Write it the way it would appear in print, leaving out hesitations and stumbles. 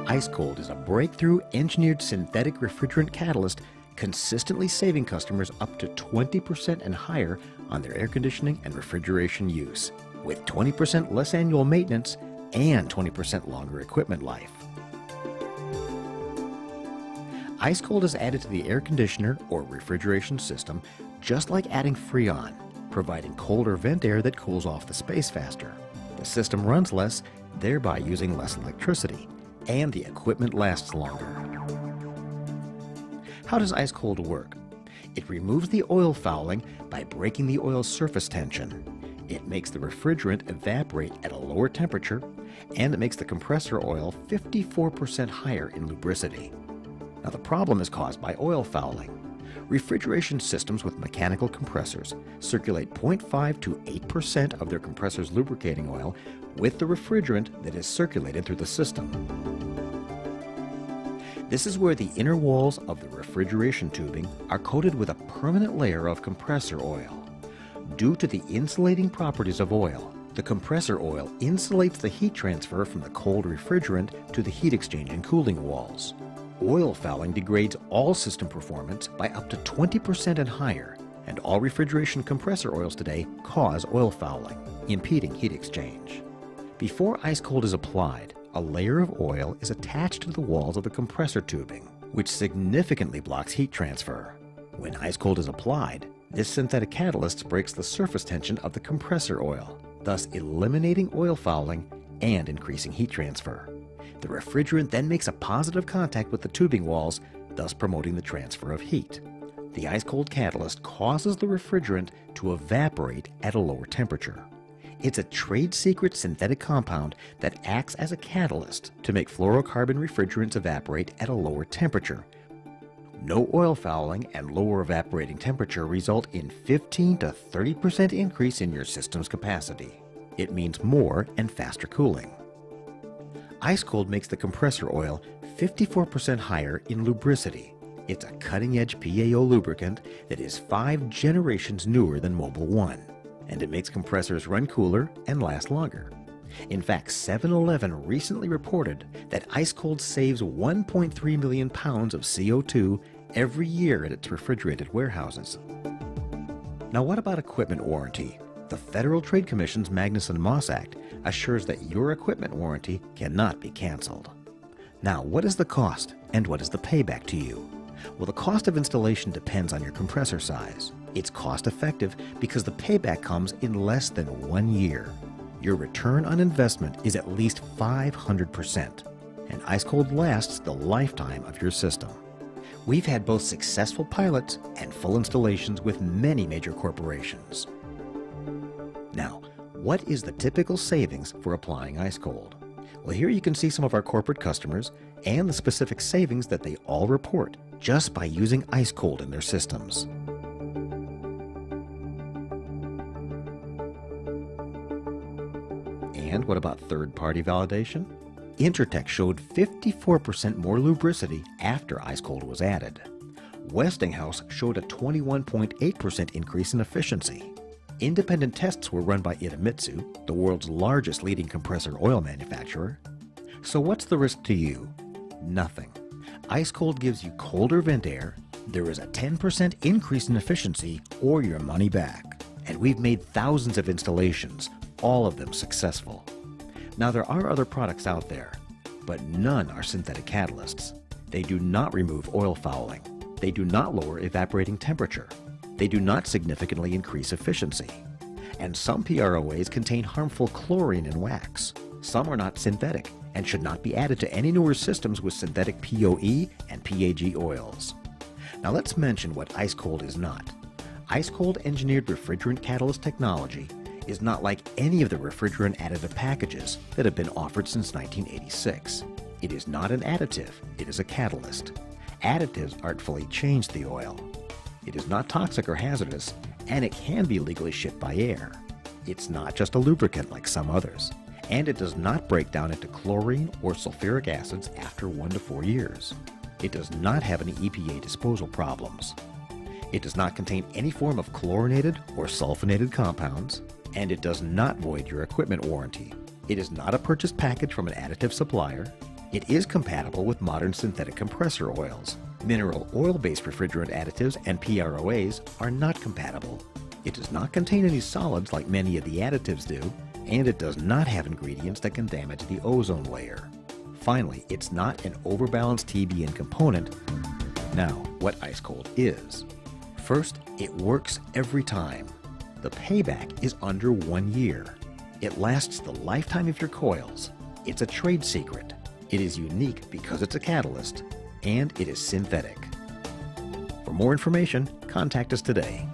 IceCOLD is a breakthrough engineered synthetic refrigerant catalyst consistently saving customers up to 20% and higher on their air conditioning and refrigeration use, with 20% less annual maintenance and 20% longer equipment life. IceCOLD is added to the air conditioner or refrigeration system just like adding Freon, providing colder vent air that cools off the space faster. The system runs less, thereby using less electricity, and the equipment lasts longer. How does IceCOLD work? It removes the oil fouling by breaking the oil's surface tension. It makes the refrigerant evaporate at a lower temperature, and it makes the compressor oil 54% higher in lubricity. Now, the problem is caused by oil fouling. Refrigeration systems with mechanical compressors circulate 0.5 to 8% of their compressor's lubricating oil with the refrigerant that is circulated through the system. This is where the inner walls of the refrigeration tubing are coated with a permanent layer of compressor oil. Due to the insulating properties of oil, the compressor oil insulates the heat transfer from the cold refrigerant to the heat exchange and cooling walls. Oil fouling degrades all system performance by up to 20% and higher, and all refrigeration compressor oils today cause oil fouling, impeding heat exchange. Before IceCOLD is applied, a layer of oil is attached to the walls of the compressor tubing, which significantly blocks heat transfer. When IceCOLD is applied, this synthetic catalyst breaks the surface tension of the compressor oil, thus eliminating oil fouling and increasing heat transfer. The refrigerant then makes a positive contact with the tubing walls, thus promoting the transfer of heat. The IceCOLD catalyst causes the refrigerant to evaporate at a lower temperature. It's a trade secret synthetic compound that acts as a catalyst to make fluorocarbon refrigerants evaporate at a lower temperature. No oil fouling and lower evaporating temperature result in 15 to 30% increase in your system's capacity. It means more and faster cooling. IceCOLD makes the compressor oil 54% higher in lubricity. It's a cutting-edge PAO lubricant that is 5 generations newer than Mobil 1, and it makes compressors run cooler and last longer. In fact, 7-Eleven recently reported that IceCOLD saves 1.3 million pounds of CO2 every year at its refrigerated warehouses. Now, what about equipment warranty? The Federal Trade Commission's Magnuson-Moss Act assures that your equipment warranty cannot be canceled. Now, what is the cost and what is the payback to you? Well, the cost of installation depends on your compressor size. It's cost effective because the payback comes in less than 1 year. Your return on investment is at least 500%, and IceCOLD lasts the lifetime of your system. We've had both successful pilots and full installations with many major corporations. Now, what is the typical savings for applying IceCOLD? Well, here you can see some of our corporate customers and the specific savings that they all report just by using IceCOLD in their systems. And what about third-party validation? Intertek showed 54% more lubricity after IceCOLD was added. Westinghouse showed a 21.8% increase in efficiency. Independent tests were run by Idemitsu, the world's largest leading compressor oil manufacturer. So what's the risk to you? Nothing. IceCOLD gives you colder vent air, there is a 10% increase in efficiency, or your money back. And we've made thousands of installations, all of them successful. Now, there are other products out there, but none are synthetic catalysts. They do not remove oil fouling. They do not lower evaporating temperature. They do not significantly increase efficiency. And some PROAs contain harmful chlorine and wax. Some are not synthetic and should not be added to any newer systems with synthetic POE and PAG oils. Now let's mention what IceCOLD is not. IceCOLD engineered refrigerant catalyst technology is not like any of the refrigerant additive packages that have been offered since 1986. It is not an additive, it is a catalyst. Additives artfully change the oil. It is not toxic or hazardous, and it can be legally shipped by air. It's not just a lubricant like some others, and it does not break down into chlorine or sulfuric acids after 1 to 4 years. It does not have any EPA disposal problems. It does not contain any form of chlorinated or sulfonated compounds, and it does not void your equipment warranty. It is not a purchased package from an additive supplier. It is compatible with modern synthetic compressor oils. Mineral oil-based refrigerant additives and PROAs are not compatible. It does not contain any solids like many of the additives do, and it does not have ingredients that can damage the ozone layer. Finally, it's not an overbalanced TBN component. Now, what IceCOLD is. First, it works every time. The payback is under 1 year. It lasts the lifetime of your coils. It's a trade secret. It is unique because it's a catalyst, and it is synthetic. For more information, contact us today.